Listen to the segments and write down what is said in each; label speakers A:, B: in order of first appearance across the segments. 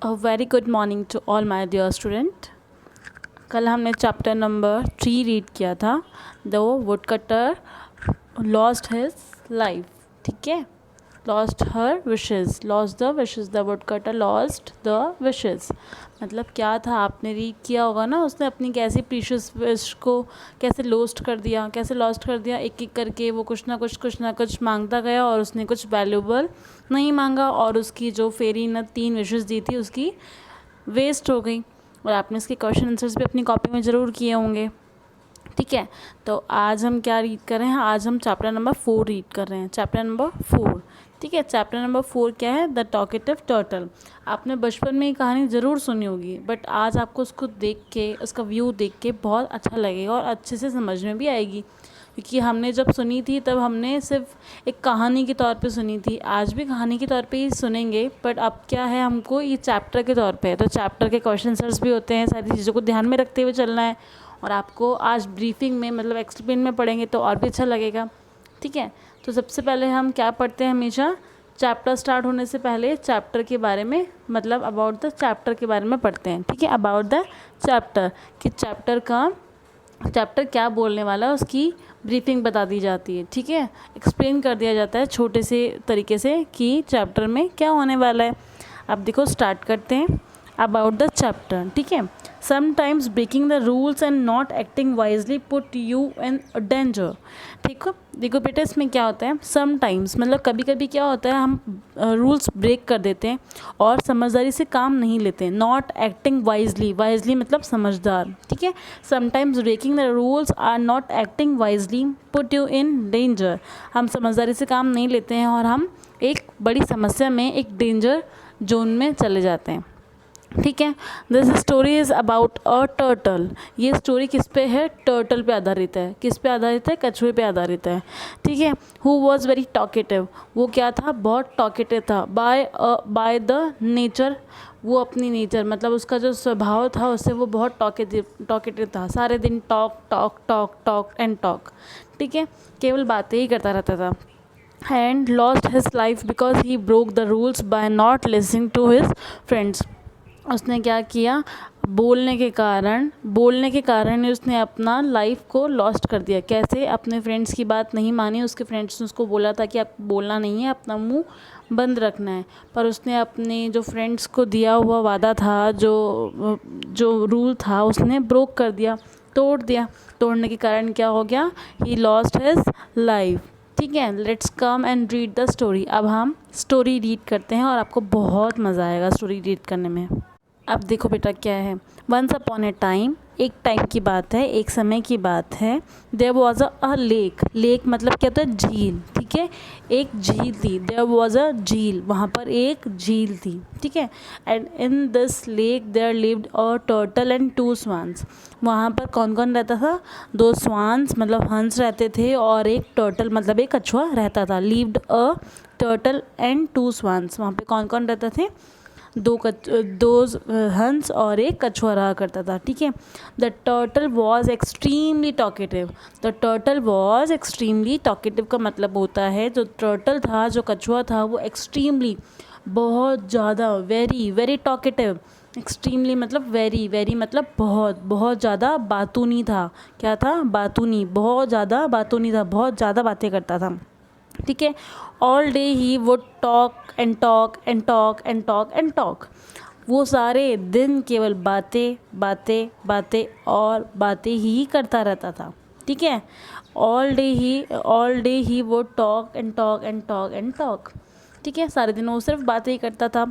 A: A very good morning to all my dear student. कल हमने chapter number 3 read किया था, the wood cutter lost his life. ठीक है, lost her wishes, lost the wishes, the wood cutter lost the wishes. मतलब क्या था, आपने रीड किया होगा ना, उसने अपनी कैसी प्रीशियस विश को कैसे लॉस्ट कर दिया, एक एक करके वो कुछ ना कुछ मांगता गया और उसने कुछ वैल्यूबल नहीं मांगा और उसकी जो फेरी ने 3 विशेज़ दी थी उसकी वेस्ट हो गई. और आपने इसके क्वेश्चन आंसर्स भी अपनी कॉपी में ज़रूर किए होंगे. ठीक है, तो आज हम क्या रीड कर रहे हैं, आज हम चैप्टर नंबर 4 रीड कर रहे हैं. Chapter number 4. ठीक है, चैप्टर नंबर 4 क्या है, द टॉकेटिव टर्टल. आपने बचपन में ये कहानी ज़रूर सुनी होगी, बट आज आपको उसको देख के, उसका व्यू देख के बहुत अच्छा लगेगा और अच्छे से समझ में भी आएगी. क्योंकि हमने जब सुनी थी तब हमने सिर्फ एक कहानी के तौर पे सुनी थी, आज भी कहानी के तौर पे ही सुनेंगे, बट अब क्या है, हमको ये चैप्टर के तौर पे है. तो चैप्टर के क्वेश्चन आंसर्स भी होते हैं, सारी चीज़ों को ध्यान में रखते हुए चलना है. और आपको आज ब्रीफिंग में मतलब एक्सप्लेन में पढ़ेंगे तो और भी अच्छा लगेगा. ठीक है, तो सबसे पहले हम क्या पढ़ते हैं, हमेशा चैप्टर स्टार्ट होने से पहले चैप्टर के बारे में, मतलब अबाउट द चैप्टर के बारे में पढ़ते हैं. ठीक है, अबाउट द चैप्टर, कि चैप्टर क्या बोलने वाला है, उसकी ब्रीफिंग बता दी जाती है. ठीक है, एक्सप्लेन कर दिया जाता है छोटे से तरीके से कि चैप्टर में क्या होने वाला है. अब देखो, स्टार्ट करते हैं. About the chapter. ठीक है, sometimes breaking the rules and not acting wisely put you in danger. ठीक है, देखो बेटा, इसमें क्या होता है, समटाइम्स मतलब कभी कभी क्या होता है, हम रूल्स ब्रेक कर देते हैं और समझदारी से काम नहीं लेते हैं. नॉट एक्टिंग वाइजली, वाइजली मतलब समझदार. ठीक है, sometimes breaking the rules are not acting wisely put you in danger. हम समझदारी से काम नहीं लेते हैं और हम एक बड़ी समस्या में, एक डेंजर जोन में चले जाते हैं. ठीक है, this story is about a turtle. ये स्टोरी किस पे है, टर्टल पे आधारित है. किस पे आधारित है, कछुए पे आधारित है. ठीक है, हु वॉज वेरी टॉकेटिव. वो क्या था, बहुत टॉकेटिव था. बाय द नेचर, वो अपनी नेचर मतलब उसका जो स्वभाव था उससे वो बहुत टॉकेटिव था. सारे दिन टॉक एंड टॉक. ठीक है, केवल बातें ही करता रहता था. And lost his life because he broke the rules by not listening to his friends. उसने क्या किया, बोलने के कारण ही उसने अपना लाइफ को लॉस्ट कर दिया. कैसे, अपने फ्रेंड्स की बात नहीं मानी. उसके फ्रेंड्स ने उसको बोला था कि आप बोलना नहीं है, अपना मुंह बंद रखना है, पर उसने अपने जो फ्रेंड्स को दिया हुआ वादा था, जो रूल था, उसने ब्रोक कर दिया, तोड़ दिया. तोड़ने के कारण क्या हो गया, ही लॉस्ट हिज लाइफ. ठीक है, let's come and read the story. अब हम स्टोरी रीड करते हैं और आपको बहुत मज़ा आएगा स्टोरी रीड करने में. अब देखो बेटा, क्या है, वंस अपॉन ए टाइम, एक टाइम की बात है, एक समय की बात है. There was a lake. Lake मतलब क्या होता है, झील. ठीक है, एक झील थी. देयर वॉज अ झील, वहाँ पर एक झील थी. ठीक है, and in this lake there lived a turtle and 2 swans. वहाँ पर कौन कौन रहता था, 2 स्वान्स मतलब हंस रहते थे और एक टर्टल मतलब एक कछुआ रहता था. Lived a turtle and 2 swans. वहाँ पे कौन कौन रहते थे, 2 हंस और एक कछुआ रहा करता था. ठीक है, the turtle was extremely talkative. The turtle was extremely talkative का मतलब होता है, जो टर्टल था, जो कछुआ था, वो एक्सट्रीमली बहुत ज़्यादा, वेरी वेरी टॉकेटिव. एक्सट्रीमली मतलब वेरी मतलब बहुत ज़्यादा बातूनी था. क्या था, बातूनी, बहुत ज़्यादा बातूनी था, बहुत ज़्यादा बातें करता था. ठीक है, all day he would talk and talk and talk and talk and talk. वो सारे दिन केवल बातें और बातें ही करता रहता था. ठीक है, all day he would talk and talk and talk and talk. ठीक है, सारे दिन वो सिर्फ बातें ही करता था.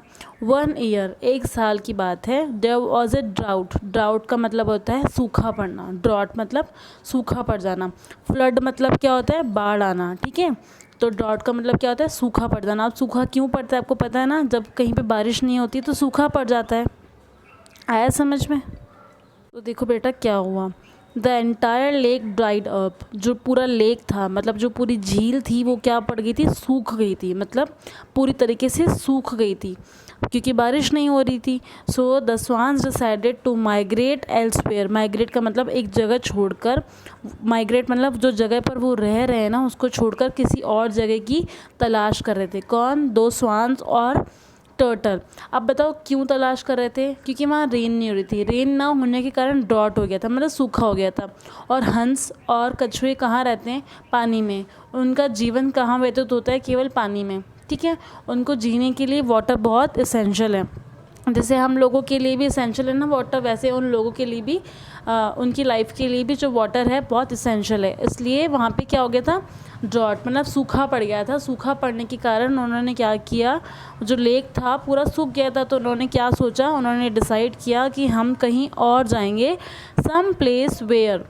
A: 1 ईयर, 1 साल की बात है. There was a drought. Drought का मतलब होता है सूखा पड़ना. ड्रॉट मतलब सूखा पड़ जाना. फ्लड मतलब क्या होता है, बाढ़ आना. ठीक है, तो ड्राउट का मतलब क्या होता है, सूखा पड़ जाना. अब सूखा क्यों पड़ता है, आपको पता है ना, जब कहीं पे बारिश नहीं होती तो सूखा पड़ जाता है. आया समझ में. तो देखो बेटा, क्या हुआ, the entire lake dried up. जो पूरा लेक था, मतलब जो पूरी झील थी, वो क्या पड़ गई थी, सूख गई थी. मतलब पूरी तरीके से सूख गई थी क्योंकि बारिश नहीं हो रही थी. So the swans decided to migrate elsewhere. Migrate का मतलब एक जगह छोड़कर, माइग्रेट मतलब जो जगह पर वो रह रहे हैं ना, उसको छोड़कर किसी और जगह की तलाश कर रहे थे. कौन, 2 स्वान्स और टर्टल। अब बताओ क्यों तलाश कर रहे थे? क्योंकि वहाँ रेन नहीं हो रही थी। रेन ना होने के कारण ड्रॉट हो गया था, मतलब सूखा हो गया था। और हंस और कछुए कहाँ रहते हैं? पानी में। उनका जीवन कहाँ व्यतीत होता है? केवल पानी में। ठीक है, उनको जीने के लिए वाटर बहुत इसेंशियल है। जैसे हम लोगों के लिए भी इसेंशियल है ना वाटर, वैसे उन लोगों के लिए भी उनकी लाइफ के लिए भी जो वाटर है बहुत इसेंशियल है। इसलिए वहाँ पे क्या हो गया था? ड्रॉट, मतलब सूखा पड़ गया था। सूखा पड़ने के कारण उन्होंने क्या किया, जो लेक था पूरा सूख गया था, तो उन्होंने क्या सोचा, उन्होंने डिसाइड किया कि हम कहीं और जाएंगे, सम प्लेस वेयर,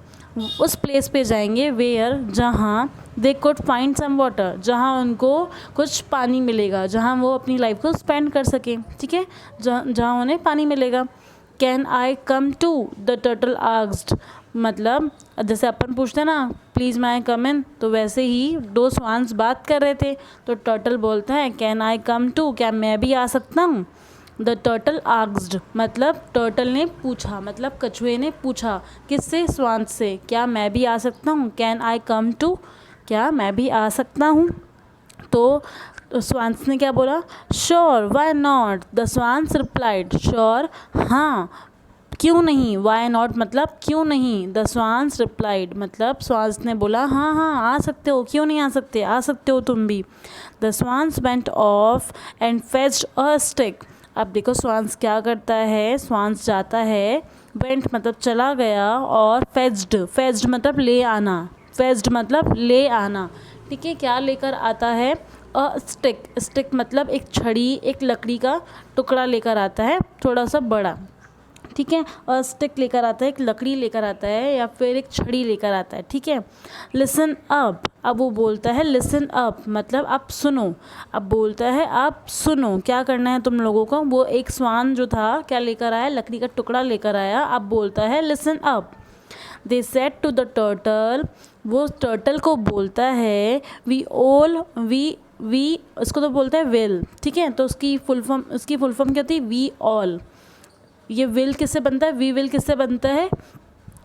A: उस प्लेस पे जाएंगे वेयर जहाँ they could find some water, जहाँ उनको कुछ पानी मिलेगा, जहाँ वो अपनी लाइफ को स्पेंड कर सकें। ठीक है, जहाँ उन्हें पानी मिलेगा। Can I come too? The turtle asked, मतलब जैसे अपन पूछते हैं ना प्लीज़ मैं आई कम इन, तो वैसे ही दो स्वान्स बात कर रहे थे, तो टर्टल बोलता है कैन आई कम टू, क्या मैं भी आ सकता हूँ? द टर्टल आस्क्ड, मतलब टर्टल ने पूछा, मतलब कछुए ने पूछा किससे? स्वान से, क्या मैं भी आ सकता हूँ? कैन आई कम टू, क्या मैं भी आ सकता हूँ? तो स्वान्स ने क्या बोला? Sure, why not, the swans replied, sure, हाँ क्यों नहीं, वाई नॉट मतलब क्यों नहीं, द स्वान्स रिप्लाइड, मतलब स्वान्स ने बोला हाँ हाँ आ सकते हो, क्यों नहीं आ सकते, आ सकते हो तुम भी। The swans went of and fetched a stick. अब देखो स्वान्स क्या करता है, स्वान्स जाता है, वेंट मतलब चला गया, और फेच्ड, फेच्ड मतलब ले आना, फेच्ड मतलब ले आना। ठीक है, क्या लेकर आता है? अ स्टिक, स्टिक मतलब एक छड़ी, एक लकड़ी का टुकड़ा लेकर आता है, थोड़ा सा बड़ा। ठीक है, और स्टिक लेकर आता है, एक लकड़ी लेकर आता है, या फिर एक छड़ी लेकर आता है। ठीक है, लिसन अप, अब वो बोलता है लिसन अप, मतलब आप सुनो। अब बोलता है आप सुनो, क्या करना है तुम लोगों को? वो एक स्वान जो था क्या लेकर आया? लकड़ी का टुकड़ा लेकर आया। अब बोलता है listen up. They said to the turtle, वो टर्टल को बोलता है वी ऑल, वी उसको तो बोलता है विल। ठीक है, तो उसकी फुल फॉर्म क्या होती है? We all. ये विल किससे बनता है? वी विल किससे बनता है?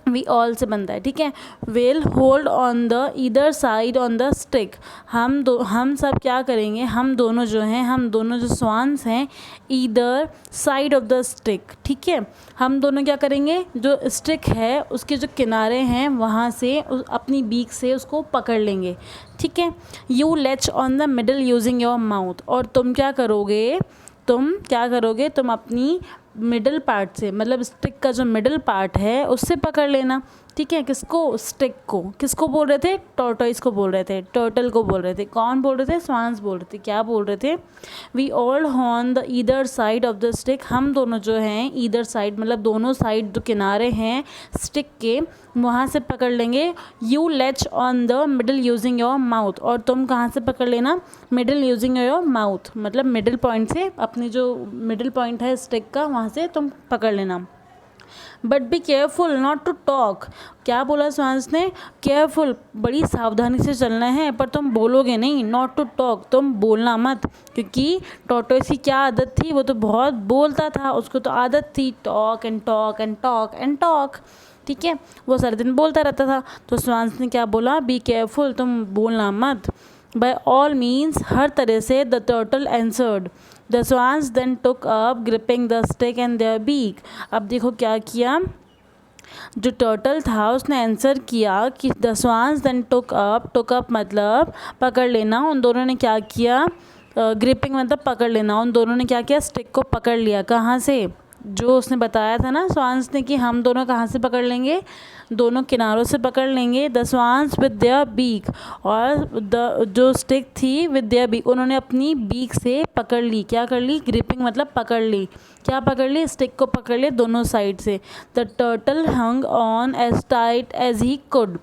A: वी ऑल से बनता है। ठीक है, will hold on the either side on the stick, हम सब क्या करेंगे, हम दोनों जो हैं, हम दोनों जो स्वान्स हैं, either side of the stick. ठीक है, हम दोनों क्या करेंगे, जो स्टिक है उसके जो किनारे हैं वहाँ से अपनी बीक से उसको पकड़ लेंगे। ठीक है, you latch on the middle using your mouth, और तुम क्या करोगे, तुम अपनी मिडल पार्ट से, मतलब स्टिक का जो मिडल पार्ट है उससे पकड़ लेना। ठीक है, किसको? स्टिक को। किसको बोल रहे थे? टॉर्टोइस को बोल रहे थे, टर्टल को बोल रहे थे। कौन बोल रहे थे? स्वान्स बोल रहे थे। क्या बोल रहे थे? We all on the either side of the stick, हम दोनों जो हैं ईदर साइड मतलब दोनों साइड जो किनारे हैं स्टिक के वहाँ से पकड़ लेंगे। You latch on the middle using your mouth, और तुम कहाँ से पकड़ लेना? मिडल यूजिंग योर माउथ, मतलब मिडल पॉइंट से, अपनी जो मिडल पॉइंट है स्टिक का वहाँ से तुम पकड़ लेना। But be careful not to talk, क्या बोला स्वान्स ने? केयरफुल, बड़ी सावधानी से चलना है, पर तुम बोलोगे नहीं। नॉट टू टॉक, तुम बोलना मत, क्योंकि टॉर्टोइस की क्या आदत थी? वो तो बहुत बोलता था, उसको तो आदत थी talk and talk and talk and talk. ठीक है, वो सारे दिन बोलता रहता था। तो स्वान्स ने क्या बोला? बी केयरफुल, तुम बोलना मत। बाय ऑल मीन्स, हर तरह से। The turtle answered. The swans then took up gripping the stick and their beak. अब देखो क्या किया, जो टर्टल था उसने आंसर किया कि the swans then took up मतलब पकड़ लेना। उन दोनों ने क्या किया? ग्रिपिंग मतलब पकड़ लेना। उन दोनों ने क्या किया? स्टिक को पकड़ लिया। कहाँ से? जो उसने बताया था ना स्वान्स ने कि हम दोनों कहाँ से पकड़ लेंगे? दोनों किनारों से पकड़ लेंगे। The swans with their beak, और जो स्टिक थी विद देयर बीक, उन्होंने अपनी बीक से पकड़ ली। क्या कर ली? ग्रिपिंग मतलब पकड़ ली। क्या पकड़ ली? स्टिक को पकड़ लिया दोनों साइड से। The turtle hung on as tight as he could.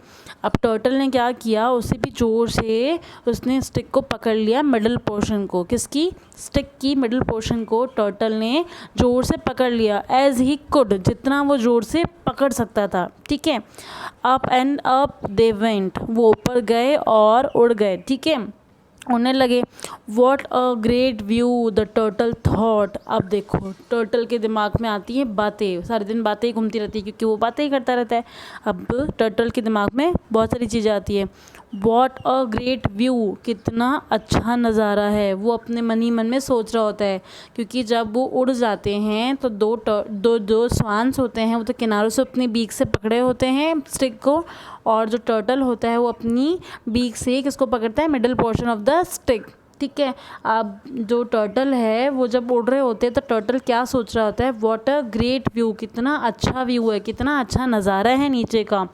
A: अब टर्टल ने क्या किया? उसे भी जोर से उसने स्टिक को पकड़ लिया, मिडल पोर्शन को। किसकी? स्टिक की मिडल पोर्शन को टर्टल ने जोर से पकड़ लिया। एज ही कुड, जितना वो जोर से पकड़ सकता था। ठीक है, up and up they went, वो ऊपर गए और उड़ गए। ठीक है, उड़ने लगे। What a great view the turtle thought. अब देखो टर्टल के दिमाग में आती हैं बातें, सारे दिन बातें ही घूमती रहती है, क्योंकि वो बातें ही करता रहता है। अब टर्टल के दिमाग में बहुत सारी चीज़ें आती है। वॉट अ ग्रेट व्यू, कितना अच्छा नज़ारा है, वो अपने मन ही मन में सोच रहा होता है। क्योंकि जब वो उड़ जाते हैं तो दो स्वान्स होते हैं, वो तो किनारों से अपनी बीक से पकड़े होते हैं स्टिक को, और जो टर्टल होता है वो अपनी बीक से किसको पकड़ता है, middle portion of the stick. ठीक है। अब जो टर्टल है वो जब उड़ रहे होते हैं तो टर्टल क्या सोच रहा होता है, व्हाट अ ग्रेट व्यू, कितना अच्छा व्यू है, कितना अच्छा नज़ारा है नीचे का।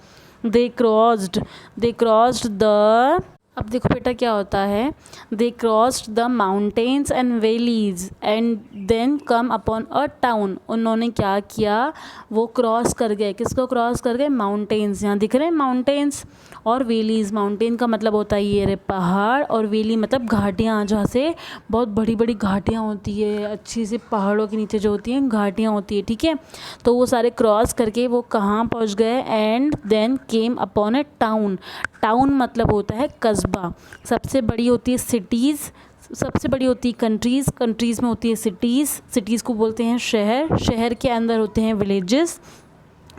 A: दे क्रॉस्ड द, अब देखो बेटा क्या होता है, they crossed the mountains and valleys and then come upon a town. उन्होंने क्या किया, वो क्रॉस कर गए, किसको क्रॉस कर गए, माउंटेन्स, यहाँ दिख रहे हैं माउंटेन्स, और वैलीज, माउंटेन का मतलब होता है ये रे पहाड़, और वैली मतलब घाटियाँ, जहाँ से बहुत बड़ी बड़ी घाटियाँ होती है, अच्छी सी पहाड़ों के नीचे जो होती हैं घाटियाँ होती है। ठीक है। तो वो सारे क्रॉस करके वो कहाँ पहुँच गए, and then came upon a town. Town मतलब होता है कस्बा। सबसे बड़ी होती है सिटीज़, सबसे बड़ी होती है कंट्रीज़, कंट्रीज़ में होती है सिटीज़, सिटीज़ को बोलते हैं शहर, शहर के अंदर होते हैं विलेजेस।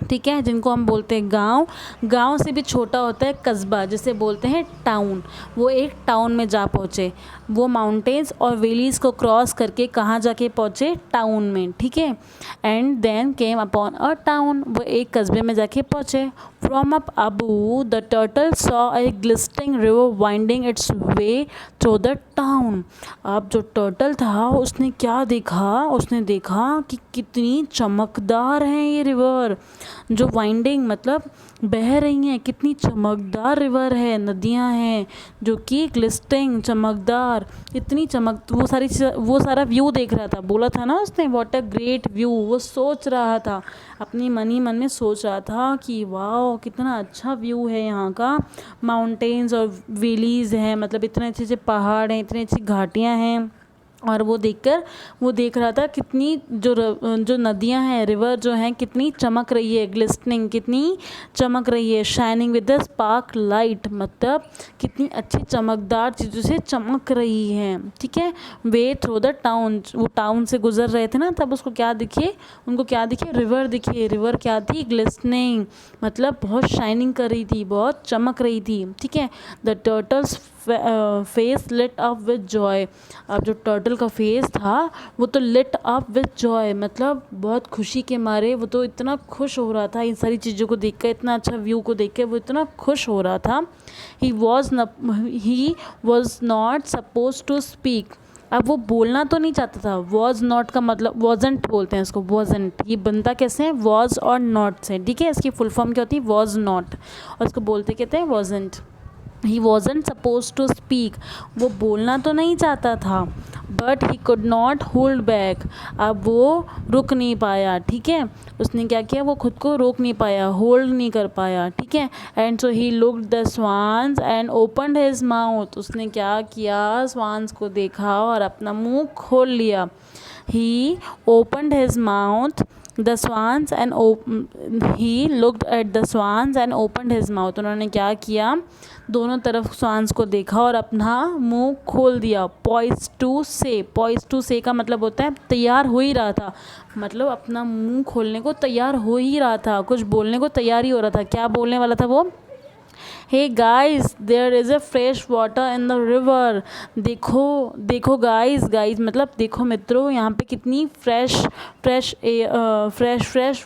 A: ठीक है, जिनको हम बोलते हैं गांव, गांव से भी छोटा होता है कस्बा, जिसे बोलते हैं टाउन। वो एक टाउन में जा पहुँचे, वो माउंटेन्स और वैलीज़ को क्रॉस करके कहाँ जाके पहुँचे, टाउन में। ठीक है। And then came upon a town, वो एक कस्बे में जाके पहुँचे। From up above the turtle saw a glistening river winding its way through the town. अब जो टर्टल था उसने क्या देखा, उसने देखा कि कितनी चमकदार है ये रिवर, जो वाइंडिंग मतलब बह रही हैं, कितनी चमकदार रिवर है, नदियां हैं जो कि ग्लिस्टिंग, चमकदार, इतनी चमक, वो सारा व्यू देख रहा था। बोला था ना उसने, व्हाट अ ग्रेट व्यू, वो सोच रहा था, अपनी मन ही मन में सोच रहा था कि वाह कितना अच्छा व्यू है यहाँ का, माउंटेन्स और वैलीज़ हैं, मतलब इतने अच्छे अच्छे पहाड़ हैं, इतनी अच्छी घाटियाँ हैं। और वो देखकर वो देख रहा था कितनी जो नदियां हैं, रिवर जो हैं, कितनी चमक रही है, ग्लिस्टनिंग, कितनी चमक रही है, shining with the spark light, मतलब कितनी अच्छी चमकदार चीज़ों से चमक रही हैं। ठीक है। वे थ्रू द टाउन, वो टाउन से गुजर रहे थे ना, तब उसको क्या दिखे, उनको क्या दिखे, रिवर दिखे। रिवर क्या थी, ग्लिस्टनिंग, मतलब बहुत शाइनिंग कर रही थी, बहुत चमक रही थी। ठीक है। The turtle's face lit up with joy. अब जो टर्टल का फेस था वो तो लिट अप विद जॉय, मतलब बहुत खुशी के मारे, वो तो इतना खुश हो रहा था इन सारी चीज़ों को देखकर, इतना अच्छा व्यू को देखकर वो इतना खुश हो रहा था। He was not suppose to speak. अब वो बोलना तो नहीं चाहता था, वॉज नॉट का मतलब वॉजेंट बोलते हैं इसको, वॉजेंट, ये बनता कैसे है, वॉज और नॉट से। ठीक है। इसकी फुल फॉर्म क्या होती है, वॉज नॉट, और इसको बोलते कहते हैं wasn't. He wasn't suppose to speak, वो बोलना तो नहीं चाहता था, but he could not hold back, अब वो रुक नहीं पाया। ठीक है। उसने क्या किया, वो खुद को रोक नहीं पाया, होल्ड नहीं कर पाया। ठीक है। And so he looked the swans and opened his mouth, उसने क्या किया, स्वान्स को देखा और अपना मुंह खोल लिया। He opened his mouth the swans and he looked at the swans and opened his mouth, उन्होंने क्या किया, दोनों तरफ स्वान्स को देखा और अपना मुंह खोल दिया। पॉइज टू से का मतलब होता है तैयार हो ही रहा था, मतलब अपना मुंह खोलने को तैयार हो ही रहा था, कुछ बोलने को तैयार ही हो रहा था। क्या बोलने वाला था वो, hey guys there is a fresh water in the river, देखो देखो गाइस, गाइस मतलब देखो मित्रों, यहाँ पे कितनी फ्रेश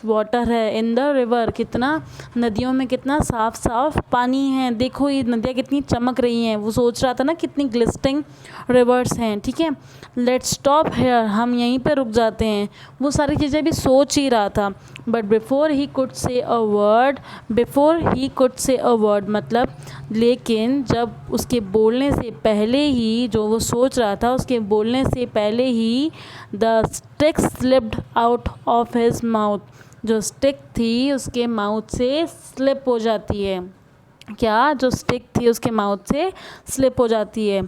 A: वाटर है, इन द रिवर, कितना नदियों में कितना साफ साफ पानी है, देखो ये नदियाँ कितनी चमक रही हैं। वो सोच रहा था ना कितनी ग्लिस्टिंग रिवर्स हैं। ठीक है। लेट्स स्टॉप हेयर, हम यहीं पे रुक जाते हैं, वो सारी चीज़ें भी सोच ही रहा था। But before he could say a word मतलब, लेकिन जब उसके बोलने से पहले ही, जो वो सोच रहा था उसके बोलने से पहले ही, the stick slipped out of his mouth, जो स्टिक थी उसके माउथ से स्लिप हो जाती है। क्या, जो स्टिक थी उसके माउथ से स्लिप हो जाती है।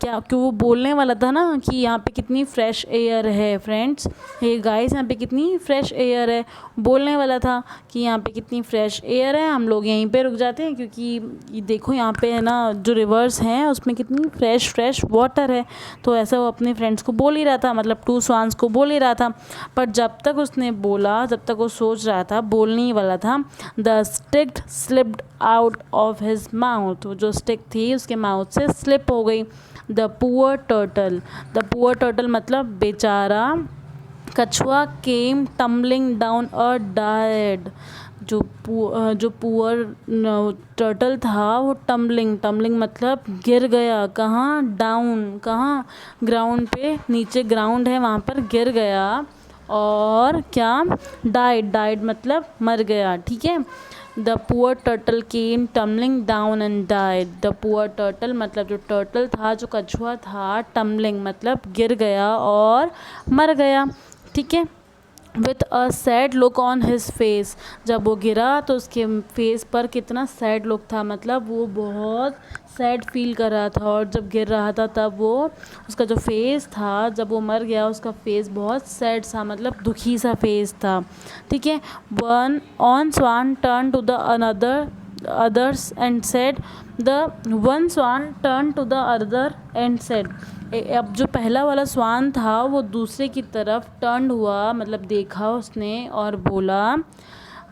A: क्या कि वो बोलने वाला था ना कि यहाँ पे कितनी फ्रेश एयर है फ्रेंड्स, हे गाइस यहाँ पे कितनी फ्रेश एयर है, बोलने वाला था कि यहाँ पे कितनी फ्रेश एयर है, हम लोग यहीं पे रुक जाते हैं क्योंकि ये देखो यहाँ पे है ना जो रिवर्स हैं उसमें कितनी फ्रेश वाटर है। तो ऐसा वो अपने फ्रेंड्स को बोल ही रहा था, मतलब टू स्वान्स को बोल ही रहा था। पर जब तक उसने बोला, जब तक वो सोच रहा था, बोलने ही वाला था, the stick slipped out of his mouth, जो स्टिक थी उसके माउथ से स्लिप हो गई। द पुअर टर्टल मतलब बेचारा कछुआ केम टम्बलिंग डाउन और डाइड। जो पुअर टर्टल था वो टम्बलिंग मतलब गिर गया। कहाँ? डाउन, कहाँ? ग्राउंड पे, नीचे ग्राउंड है वहाँ पर गिर गया। और क्या? डाइड मतलब मर गया। ठीक है। The poor turtle came tumbling down and died. The poor turtle मतलब जो टर्टल था, जो कछुआ था, टम्बलिंग मतलब गिर गया और मर गया। ठीक है। With a sad look on his face, जब वो गिरा तो उसके फेस पर कितना सैड लुक था, मतलब वो बहुत सैड फील कर रहा था। और जब गिर रहा था तब वो उसका जो फेस था, जब वो मर गया उसका फेस बहुत सैड सा, मतलब दुखी सा फेस था। ठीक है। One on swan turn to the others and said, the one swan turned to the other and said, अब जो पहला वाला स्वान था वो दूसरे की तरफ टर्न हुआ, मतलब देखा उसने और बोला,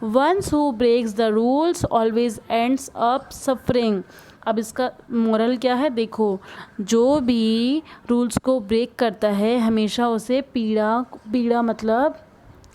A: once who breaks the rules always ends up suffering. अब इसका मोरल क्या है? देखो, जो भी रूल्स को ब्रेक करता है हमेशा उसे पीड़ा मतलब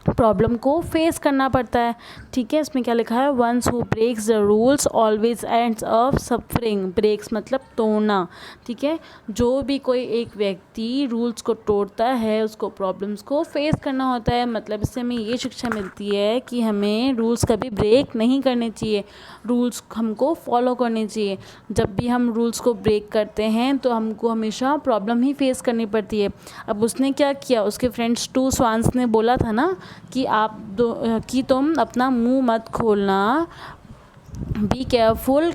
A: प्रॉब्लम को फेस करना पड़ता है। ठीक है। इसमें क्या लिखा है? Once who breaks the rules always ends up suffering. Breaks मतलब तोड़ना। ठीक है। जो भी कोई एक व्यक्ति रूल्स को तोड़ता है उसको प्रॉब्लम्स को फेस करना होता है। मतलब इससे हमें ये शिक्षा मिलती है कि हमें रूल्स कभी ब्रेक नहीं करने चाहिए, रूल्स हमको फॉलो करने चाहिए। जब भी हम रूल्स को ब्रेक करते हैं तो हमको हमेशा प्रॉब्लम ही फेस करनी पड़ती है। अब उसने क्या किया, उसके फ्रेंड्स टू स्वान्स ने बोला था ना कि तुम अपना मुंह मत खोलना, बी केयरफुल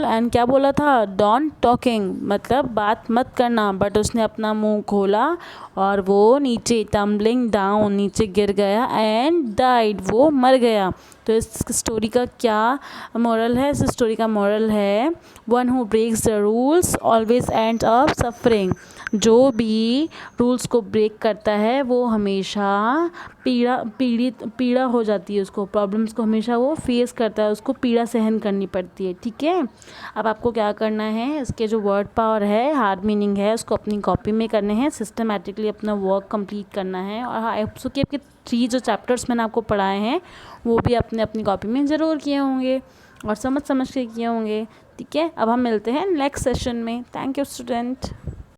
A: एंड क्या बोला था? डोंट टॉकिंग, मतलब बात मत करना। बट उसने अपना मुंह खोला और वो नीचे टम्बलिंग डाउन, नीचे गिर गया, एंड डाइड, वो मर गया। तो इस स्टोरी का क्या मोरल है? इस स्टोरी का मोरल है, one who breaks the rules always ends up suffering. जो भी रूल्स को ब्रेक करता है वो हमेशा पीड़ा हो जाती है उसको, प्रॉब्लम्स को हमेशा वो फेस करता है, उसको पीड़ा सहन करनी पड़ती है। ठीक है। अब आपको क्या करना है, इसके जो वर्ड पावर है, हार्ड मीनिंग है, उसको अपनी कॉपी में करने हैं, सिस्टमेटिकली अपना वर्क कंप्लीट करना है। और आई होप सो कि आपके 3 जो चैप्टर्स मैंने आपको पढ़ाए हैं वो भी आपने अपनी कॉपी में ज़रूर किए होंगे और समझ के किए होंगे। ठीक है। अब हम मिलते हैं नेक्स्ट सेशन में। Thank you student.